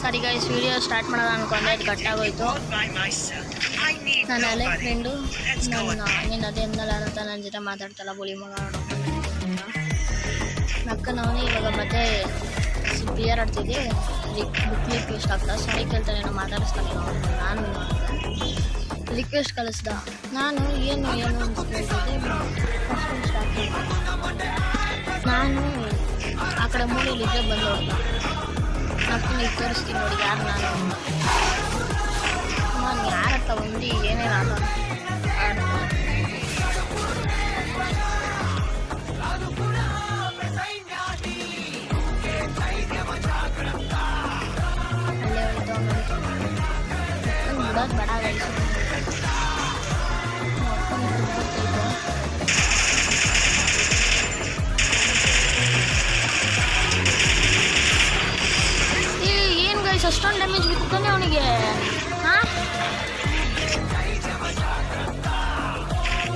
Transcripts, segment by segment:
ಸರಿ guys, video start ಮಾಡೋದು ಅನ್ಕೊಂಡೆ, ಅದು ಕಟ್ಟಾಗೋಯ್ತು. ನನ್ನ ಹಳೆ ಫ್ರೆಂಡು ನೀನು ಅದೇ ಎಂದಲ್ಲ ಅಂತ ನನ್ನ ಜೊತೆ ಮಾತಾಡ್ತಲ್ಲ ಬುಳಿ ಮಗ ನಕ್ಕನವನೇ. ಇವಾಗ ಮತ್ತೆ ಕ್ಲಿಯರ್ ಆಡ್ತಿದ್ದೆ, ಬುಕ್ ಇಷ್ಟ ಆಗ್ತದೆ. ಸರಿ ಕೇಳ್ತಾನೆ, ಏನೋ ಮಾತಾಡಿಸ್ತಾನೆ. ನಾನು ರಿಕ್ವೆಸ್ಟ್ ಕಳಿಸ್ದ. ನಾನು ಏನು ಅಂತ ಕೇಳ್ತಿದ್ದೆ. ಫಸ್ಟ್ ಇಷ್ಟ ಆಗ್ತದೆ. ನಾನು ಆ ಕಡೆ ಮೂಲೆಯಲ್ಲಿದ್ದರೆ ಬಂದು ಹೋದ. ನಕ್ಕನಿಗೆ ತೋರಿಸ್ತೀನಿ ನೋಡಿ ಯಾರು ನಾನು ಯಾರತ್ತ ಬಂದು ಏನೇನು ಆಟ ಅಲ್ಲೇ ಬಿಡೋದು ಬೇಡ ಅಷ್ಟೊಂದು ಡ್ಯಾಮೇಜ್ ಬಿತ್ತಾನೆ ಅವನಿಗೆ. ಹಾಂ,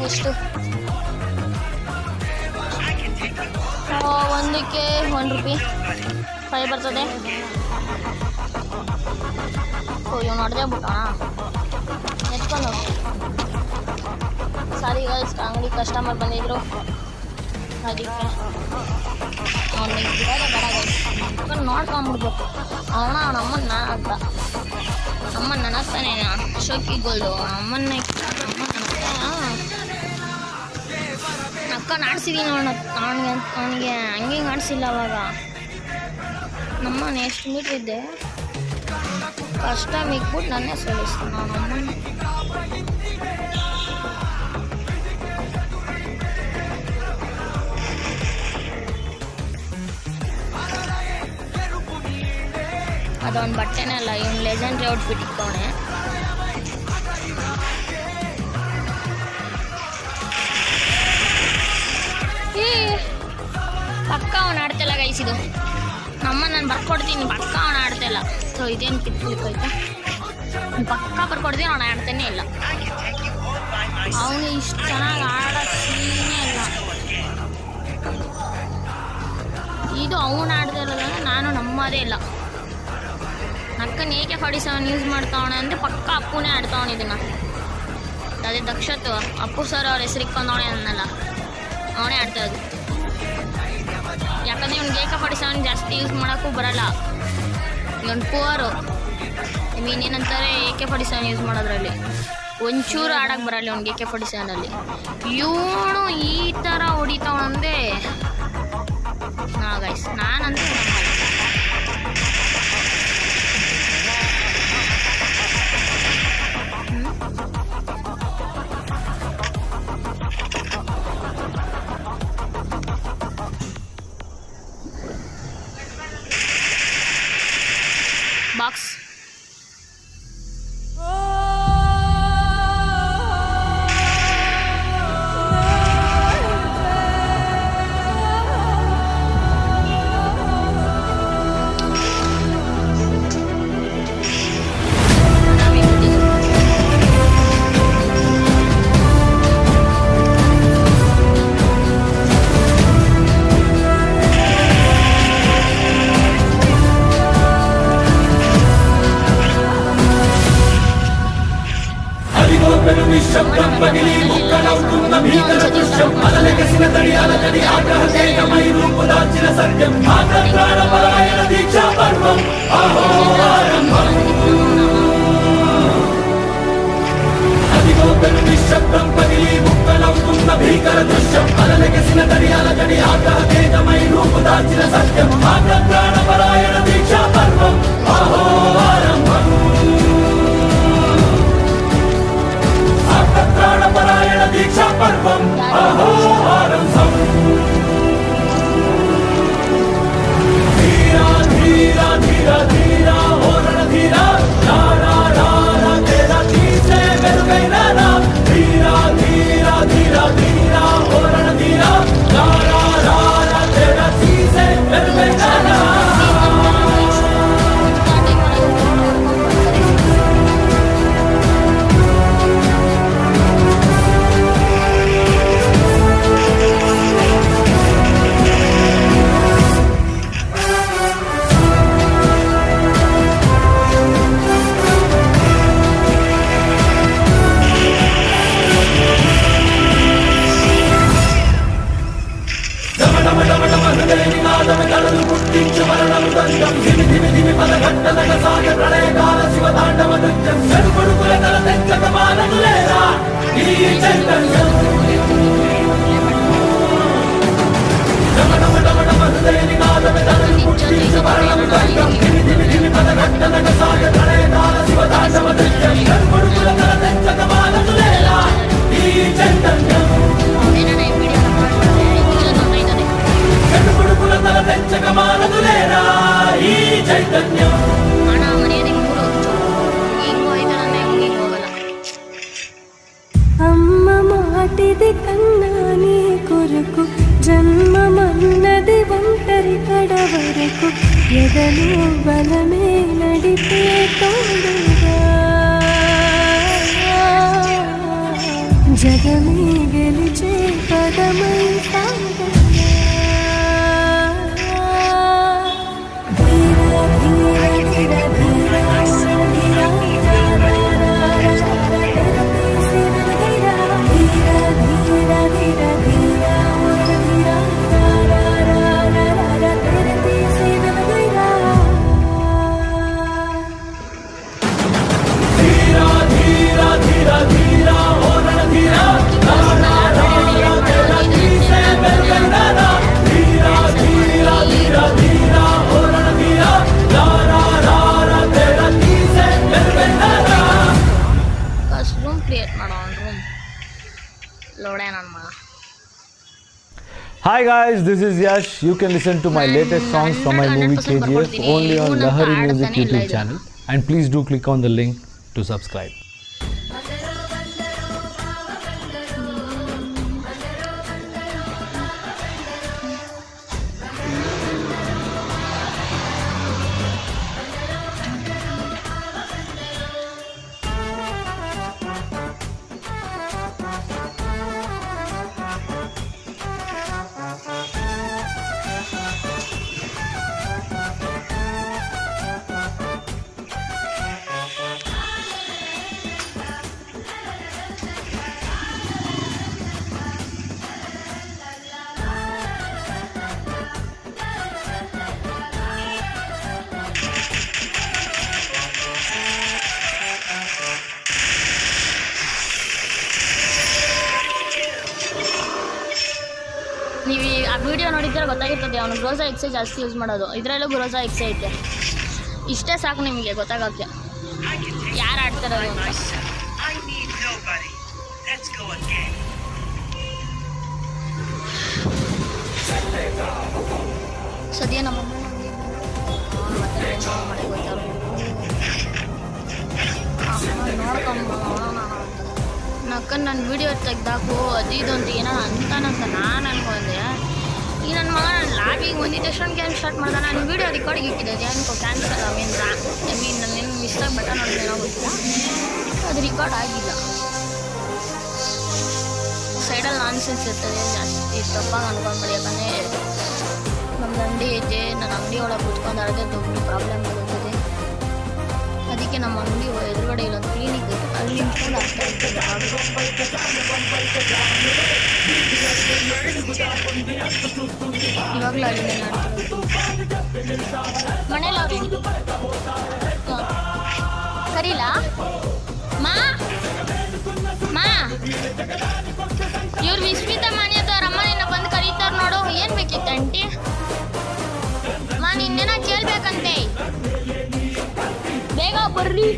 ಎಷ್ಟು ಒಂದಕ್ಕೆ ₹1 5 ಬರ್ತದೆ. ಇವ್ ನೋಡಿದೆ ಬಿಟ್ಟೋಣ ಎತ್ಕೊಂಡು. ಸಾರಿ ಗೈಸ್, ಅಂಗಡಿ ಕಸ್ಟಮರ್ ಬಂದಿದ್ರು, ಅದಕ್ಕೆ ಅವನಿಗೆ ಬಿಡೋದೇ ಬೇಡ ಗೈಸ್. ನೋಡ್ಕೊಂಬಿಡ್ಬೇಕು ನಮ್ಮನ್ನ ಅಂತ. ಅಮ್ಮನ ನೆನಸ್ತಾನೆ ಶೋಕಿಗೋಲ್ಡು ಅಮ್ಮನ್ನ ಅಕ್ಕ ಆಡ್ಸಿದೀನಿ ಅವನಿಗೆ ಹಂಗೆ ಆಡಿಸಿಲ್ಲ. ಅವಾಗ ನಮ್ಮನ್ನ ಎಷ್ಟು ಮೀಟ್ರ್ ಇದ್ದೆ ಕಷ್ಟ ಮಿಕ್ಬಿಟ್ಟು ನನ್ನೇ ಸೋಲಿಸ್ತೀನಿ ನಾನು ಅಮ್ಮನ. ಅದೊಂದು ಬಟ್ಟೆನೇ ಅಲ್ಲ, ಇವನು ಲೆಜೆಂಡ್ರಿ ಔಟ್ಫಿಟ್ ಇಕ್ಕವನೆ. ಪಕ್ಕ ಅವನು ಆಡ್ತಿಲ್ಲ ಗೈಸಿದು. ನಾನು ಬರ್ಕೊಡ್ತೀನಿ, ಪಕ್ಕ ಅವನು ಆಡ್ತಿಲ್ಲ. ಸೊ ಇದೇನು ಕಿತ್ಲಿಕ್ಕೈತೆ, ಪಕ್ಕ ಬರ್ಕೊಡ್ತೀನಿ, ಅವನು ಆಡ್ತಾನೆ ಇಲ್ಲ. ಅವನು ಇಷ್ಟು ಚೆನ್ನಾಗಿ ಆಡೋ ಸೀನೇ ಇಲ್ಲ. ಇದು ಅವನು ಆಡದೇ ಇರೋದಂದ್ರೆ ನಾನು ನಮ್ಮದೇ ಇಲ್ಲ. ನಕ್ಕನ AK-47 ಯೂಸ್ ಮಾಡ್ತಾವಣೆ ಅಂದರೆ ಪಕ್ಕ ಅಪ್ಪುನೇ ಆಡ್ತಾವಣೆ ಇದನ್ನು. ಅದೇ ದಕ್ಷತ್ ಅಪ್ಪು ಸರ್ ಅವ್ರ ಹೆಸರಿಕ್ಕೊಂಡವಣೆ ಅನ್ನಲ್ಲ, ಅವನೇ ಆಡ್ತಾಯಿದ್ದು. ಯಾಕಂದರೆ ಇವ್ನಿಗೆ AK-47 ಜಾಸ್ತಿ ಯೂಸ್ ಮಾಡೋಕ್ಕೂ ಬರಲ್ಲ. ಇವನು ಪುವರು, ಏನಂತಾರೆ AK-47 ಯೂಸ್ ಮಾಡೋದ್ರಲ್ಲಿ ಒಂಚೂರು ಆಡೋಕ್ಕೆ ಬರಲ್ಲ ಅವ್ನಿಗೆ. AK-47 ಇವನು ಈ ಥರ ಹೊಡಿತಾವಣಂದರೆ ಗೈಸ್, ನಾನಂದ್ರೆ ಬಾಕ್ಸ್ నిశ్శబ్దం పగిలి ముక్కలవుతున్న భీకర దృశ్యం అలలెగసిన తడి ఆగ్రహతేజమై రూపు దాల్చిన సత్యం ప్రాణపరాయణ దీక్షా పర్వం అహోరారంభం అదిగో పెను నిశ్శబ్దం పగిలి ముక్కలవుతున్న భీకర దృశ్యం అలలెగసిన తడి ఆగ్రహతేజమై రూపు దాల్చిన సత్యం ప్రాణపరాయణ దీక్షా పర్వం అహోరారంభం ప్రాణపరాయణ దీక్షా పర్వం అహోరారంభం ధీరా ధీరా ధీరా ధీరా ఓరణ ధీరా రారా రారా తేరా తీసే వెలుగైన ధీరా ధీరా ధీరా ధీరా ఓరణ ధీరా రారా రారా తేరా తీసే వెలుగైన కట్టనగ సాగ ప్రళయకాల శివ తాండవ నృత్యం చెడుకొడుకుల తల తెచ్చక మానదులేరా ఈ చైతన్యం హృదయ నినాదమే తనని పుట్టించ మరణము గంగం గిరి పద కట్టనగ సాగ ప్రళయకాల శివ తాండవ నృత్యం చెడుకొడుకుల తల తెచ్చక మానదులేరా ఈ చైతన్యం చెడుకొడుకుల తల తెచ్చక మానదులేరా ఈ చైతన్యం అమ్మ మాటిది కన్నా నీ కొరకు జన్మమన్నది ఒంటరి కడ వరకు ఎదలో బలమే నడిపే తోడుగా జగమే గెలిచే పదమై సాగగా ధీర ధీర ధీర ರೂಮ್ ಕ್ರಿಯೇಟ್ ಮಾಡೋಣ room ಲೋಡೇನಮ್ಮ. Hi guys, this is Yash. You can listen to my latest songs from my movie KGF only on Lahari Music YouTube channel. And please do click on the link to subscribe. ನೀವು ಆ video ನೋಡಿದ್ರೆ ಗೊತ್ತಾಗಿರ್ತದೆ, ಅವನು ಗ್ರೋಸಾ ಎಕ್ಸೆ ಜಾಸ್ತಿ use ಮಾಡೋದು. ಇದರಲ್ಲೂ ಗ್ರೋಸಾ ಎಕ್ಸೆ ಐತೆ. ಇಷ್ಟೇ ಸಾಕು ನಿಮಗೆ ಗೊತ್ತಾಗೋಕ್ಕೆ ಯಾರು ಆಡ್ತಾರೋದು ಅಂತ. ಸದ್ಯ ನಮ್ಮಮ್ಮ ನಕ್ಕನ್ನು ನನ್ನ ವೀಡಿಯೋ ತೆಗ್ದಾಕು ಅದು ಇದು ಅಂತ ಏನೋ ಅಂತಾನಂತ ನಾನು ಅನ್ಕೊಂಡೆ. ಈಗ ನನ್ನ ಮಗ ನಾನು ಲಾಬಿಗೆ ಬಂದಿದ್ದ ತಕ್ಷಣ ಗೇಮ್ ಸ್ಟಾರ್ಟ್ ಮಾಡ್ದೆ. ನಾನು ವೀಡಿಯೋ ರೆಕಾರ್ಡಿಗೆ ಇಟ್ಟಿದ್ದೆ, ಏನಕ್ಕೋ ಕ್ಯಾನ್ಸಲ್ ಐ ಮೀನ್ ನಾನೇನು ಮಿಸ್ಟಾಗಿ ಬಟನ್ ನೋಡಿದ್ದೇನೋ ಗೊತ್ತಿಲ್ಲ, ಅದು ರೆಕಾರ್ಡ್ ಆಗಿಲ್ಲ. ಸೈಡಲ್ಲಿ ನಾನ್ಸೆನ್ಸ್ ಇರ್ತದೆ ಜಾಸ್ತಿ, ತಪ್ಪಾಗಿ ಅನ್ಕೊಂಡ್ಬಿಡಿ. ಯಾಕಂದರೆ ನಮ್ದು ಅಂಗಡಿ ಐತೆ, ನನ್ನ ಅಂಗಡಿ ಒಳಗೆ ಕುತ್ಕೊಂಡು ಅದೇ ದೊಡ್ಡ ಪ್ರಾಬ್ಲಮ್ ಇರುತ್ತದೆ. ಅದಕ್ಕೆ ನಮ್ಮ ಅಂಗಡಿ ಎದುರುಗಡೆ ಇಲ್ಲೊಂದು ಕ್ಲಿನಿಕ್ ಐತೆ, ಅಲ್ಲಿ ನಿಂತ್ಕೊಂಡು ಆಗ್ತಾ ಇರ್ತದೆ. ಇವಾಗಲೂ ಅಲ್ಲಿಂದ ಮನೇಲಿ ಅವ್ರು ಕರೀಲಾ ಮಾ ಮಾ ಇವ್ರು ವಿಸ್ಮಿತ ಮಾನ್ಯದವ್ರ ಅಮ್ಮ ನಿನ್ನ ಬಂದು ಕರೀತಾರ ನೋಡು. ಏನು ಬೇಕಿತ್ತು ಆಂಟಿ? ಮಾ ನಿನ್ನೇನ ಕೇಳ್ಬೇಕಂತೆ, ಬೇಗ ಬರ್ರಿ.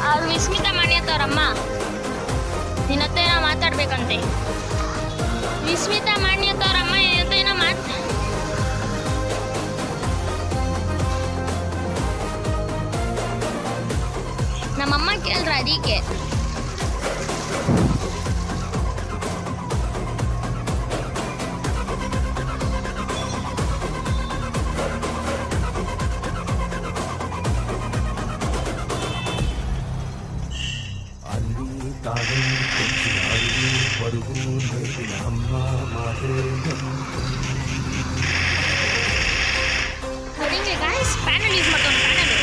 ಅವ್ರು ವಿಸ್ಮಿತ ಮಾನ್ಯತವ್ರಮ್ಮ ನಿನ್ನ ಹತ್ರ ಏನೋ ಮಾತಾಡ್ಬೇಕಂತೆ. ವಿಸ್ಮಿತ ಮಾನ್ಯತವ್ರಮ್ಮ ನಿನ್ನ ಹತ್ರ ಏನೋ ನಮ್ಮಮ್ಮ ಕೇಳ್ರ ಅದಕ್ಕೆ. అన్ని తాను పరుగు ಹಿಂಗೆ ಗಾಯ್ಸ್ ಪ್ಯಾನಲ್ ಯೂಸ್ ಮಾಡ್ಕೊಂಡು panel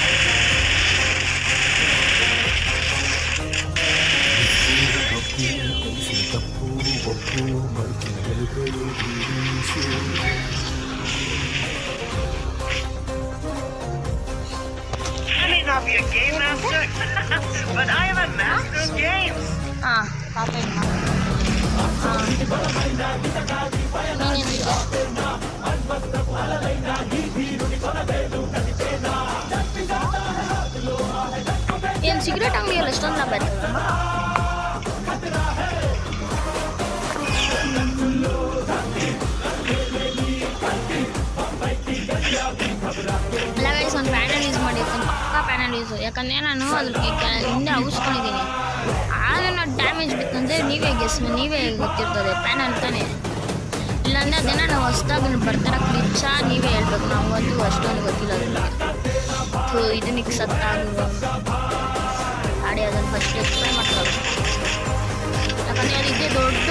I may not be a game master, but I am a master of games. ಹಾಂ ಕಾಪಿ ಏನು ಸಿಗರೇಟ್ ಅಂಗಡಿಯಲ್ಲಿ ಎಷ್ಟೊಂದು ಲಾಭ ಆಯ್ತದಮ್ಮ ಅಲ್ಲ ಗೈಸ್ ಒಂದು ಪ್ಯಾನಲ್ ಯೂಸ್ ಮಾಡಿರ್ತೀನಿ ಪಕ್ಕಾ ಪ್ಯಾನಲ್ ಯೂಸು ಯಾಕಂದರೆ ನಾನು ಅದ್ರಿಗೆ ಹಿಂದೆ ಔಸ್ಕೊಂಡಿದ್ದೀನಿ ಆಗ ನಾವು ಡ್ಯಾಮೇಜ್ ಬಿತ್ತಂದರೆ ನೀವೇ ಗೊತ್ತಿರ್ತದೆ ಪ್ಯಾನಲ್ ತಾನೇ ಇಲ್ಲಾಂದರೆ ಅದೇನ ನಾವು ಹೊಸ್ದಾಗಿ ಬರ್ತಾರ ಕ್ಲಿಚ್ಚ ನೀವೇ ಹೇಳ್ಬೇಕು ನಾವು ಅಂತೂ ಅಷ್ಟೊಂದು ಗೊತ್ತಿಲ್ಲ ಅದಕ್ಕೆ ಇದನ್ನ ಸತ್ತಾಗ ಗಾಡಿ ಅದನ್ನು ಫಸ್ಟ್ ಎಕ್ಸ್ಪ್ಲೈನ್ ಮಾಡ್ತಾರೆ ಯಾಕಂದರೆ ಅದಕ್ಕೆ ದೊಡ್ಡ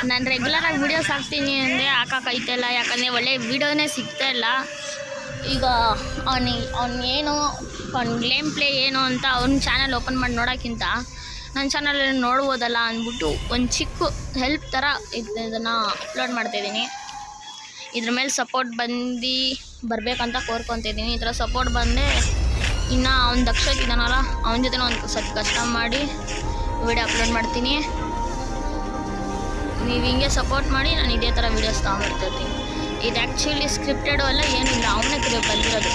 ನಾನು ರೆಗ್ಯುಲರಾಗಿ ವೀಡಿಯೋಸ್ ಹಾಕ್ತೀನಿ ಅಂದರೆ ಹಾಕೋಕ್ಕೈತಲ್ಲ ಯಾಕಂದರೆ ಒಳ್ಳೆ ವೀಡಿಯೋನೇ ಸಿಗ್ತಾ ಇಲ್ಲ ಈಗ ಏನು ಅವ್ನ ಗೇಮ್ ಪ್ಲೇ ಏನು ಅಂತ ಅವ್ನ ಚಾನಲ್ ಓಪನ್ ಮಾಡಿ ನೋಡೋಕ್ಕಿಂತ ನನ್ನ ಚಾನಲಲ್ಲಿ ನೋಡ್ಬೋದಲ್ಲ ಅಂದ್ಬಿಟ್ಟು ಒಂದು ಚಿಕ್ಕ ಹೆಲ್ಪ್ ಥರ ಇದನ್ನು ಅಪ್ಲೋಡ್ ಮಾಡ್ತಾಯಿದ್ದೀನಿ ಇದ್ರ ಮೇಲೆ ಸಪೋರ್ಟ್ ಬರಬೇಕಂತ ಕೋರ್ಕೊತಿದ್ದೀನಿ ಈ ಥರ ಸಪೋರ್ಟ್ ಬಂದೆ ಇನ್ನು ಅವ್ನ ದಕ್ಷತೆ ಇದ್ದಾನಲ್ಲ ಅವನ ಜೊತೆ ಒಂದು ಸ್ವಲ್ಪ ಕಷ್ಟ ಮಾಡಿ ವಿಡಿಯೋ ಅಪ್ಲೋಡ್ ಮಾಡ್ತೀನಿ ನೀವು ಹಿಂಗೆ ಸಪೋರ್ಟ್ ಮಾಡಿ ನಾನು ಇದೇ ಥರ ವೀಡಿಯೋಸ್ ತೊಗೊಂಡ್ಬರ್ತಿರ್ತೀನಿ ಇದು ಆ್ಯಕ್ಚುಲಿ ಸ್ಕ್ರಿಪ್ಟೆಡು ಅಲ್ಲ ಏನಿಲ್ಲ ಅವನೇ ಬಂದಿರೋದು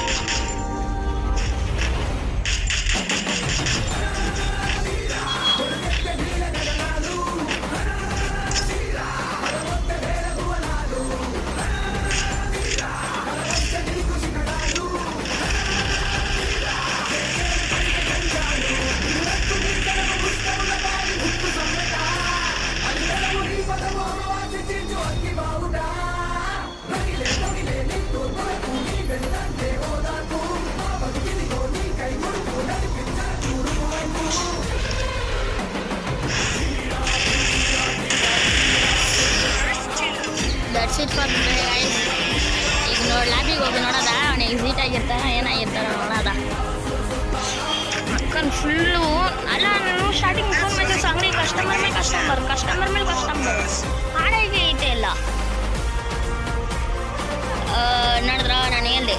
that's it for today guys ಈಗ ಲ್ಯಾಬಿಗೆ ಹೋಗಿ ನೋಡೋದ ಅವನು ಎಕ್ಸಿಟ್ ಆಗಿರ್ತಾನೆ ಏನಾಗಿರ್ತಾನೆ ನೋಡೋದ ಅಕ್ಕನ್ ಫುಲ್ಲು ಅಲ್ಲ ನಾನು ಸ್ಟಾರ್ಟಿಂಗ್ ಫೋನ್ ಮೆಸೇಜ್ ಅಂಗಡಿ ಕಸ್ಟಮರ್ ಮೇಲೆ ಕಸ್ಟಮರ್ ಹಾಡಾಗಿ ಐತೆ ಎಲ್ಲ ನಡೆದ್ರ ನಾನು ಹೇಳ್ದೆ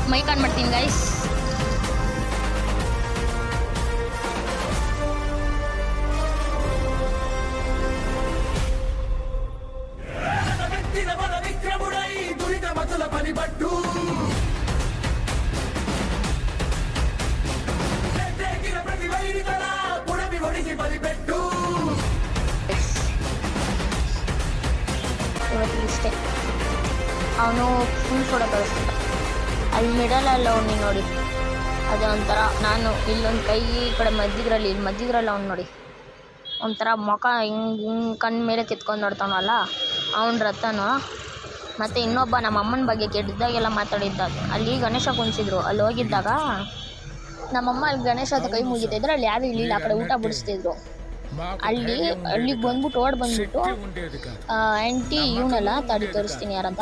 ಮೈಕ್ ಆನ್ ಮಾಡ್ತೀನಿ ಗೈಸ್ పనిపట్టు ప్రతి వైరితల పుడమి ఒడికి బలిపెట్టు ಇಷ್ಟೇ ಅವನು ಫುಲ್ ಫೋಟೋ ಕಳಿಸ್ತಾನೆ ಅಲ್ಲಿ ಮಿಡಲಲ್ಲಿ ಅವನಿಗೆ ನೋಡಿ ಅದೇ ಒಂಥರ ನಾನು ಇಲ್ಲೊಂದು ಕೈ ಈ ಕಡೆ ಮಧ್ಯದ್ರಲ್ಲಿ ಅವ್ನು ನೋಡಿ ಒಂಥರ ಮುಖ ಹಿಂಗೆ ಕಣ್ಣು ಮೇಲೆ ಕಿತ್ಕೊಂಡು ನೋಡ್ತಾನಲ್ಲ ಅವನ ರಥನು ಮತ್ತು ಇನ್ನೊಬ್ಬ ನಮ್ಮ ಅಮ್ಮನ ಬಗ್ಗೆ ಕೆಟ್ಟದಾಗೆಲ್ಲ ಮಾತಾಡಿದ್ದ ಅಲ್ಲಿ ಗಣೇಶ ಕುಣಿಸಿದ್ರು ಅಲ್ಲಿ ಹೋಗಿದ್ದಾಗ ನಮ್ಮಮ್ಮ ಅಲ್ಲಿ ಗಣೇಶ ಹತ್ರ ಕೈ ಮುಗಿತಿದ್ರು ಅಲ್ಲಿ ಯಾರು ಇರಲಿಲ್ಲ ಆ ಕಡೆ ಊಟ ಬಿಡಿಸ್ತಿದ್ರು ಅಲ್ಲಿಗೆ ಬಂದ್ಬಿಟ್ಟು ಬಂದ್ಬಿಟ್ಟು ಆಂಟಿ ಇವನೆಲ್ಲ ತೋರಿಸ್ತೀನಿ ಯಾರಂತ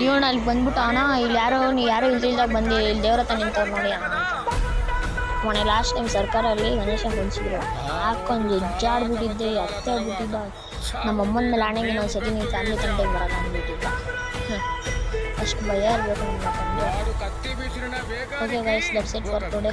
ಇವನು ಅಲ್ಲಿ ಬಂದ್ಬಿಟ್ಟು ಇಲ್ಲಿ ಯಾರೋ ಇಲ್ದಾಗ ಬಂದು ಇಲ್ಲಿ ದೇವ್ರ ಹತ್ರ ನಿಂತವ್ರು ನೋಡಿ ಮೊನ್ನೆ ಲಾಸ್ಟ್ ಟೈಮ್ ಸರ್ಕಾರಲ್ಲಿ ಗಣೇಶ ಕುಣಿಸಿದ್ರು ಹಾಕೊಂಡು ಹೆಜ್ಜಾಡ್ಬಿಟ್ಟಿದ್ದೆ ಅತ್ತೆ ಆಗ್ಬಿಟ್ಟಿದ್ದ ನಮ್ಮಮ್ಮನ ಮೇಲೆ ಆಣೆಗೆ ನಾವು ಸತಿ ನೀವು ಫ್ಯಾಮಿಲಿ ತಂಟೆಗೆ ಬರೋಲ್ಲ ಅಂದ್ಬಿಟ್ಟಿದ್ದ ಅಷ್ಟು ಭಯ ಇರಬೇಕು ನಮ್ಗೆ okay guys that's it for today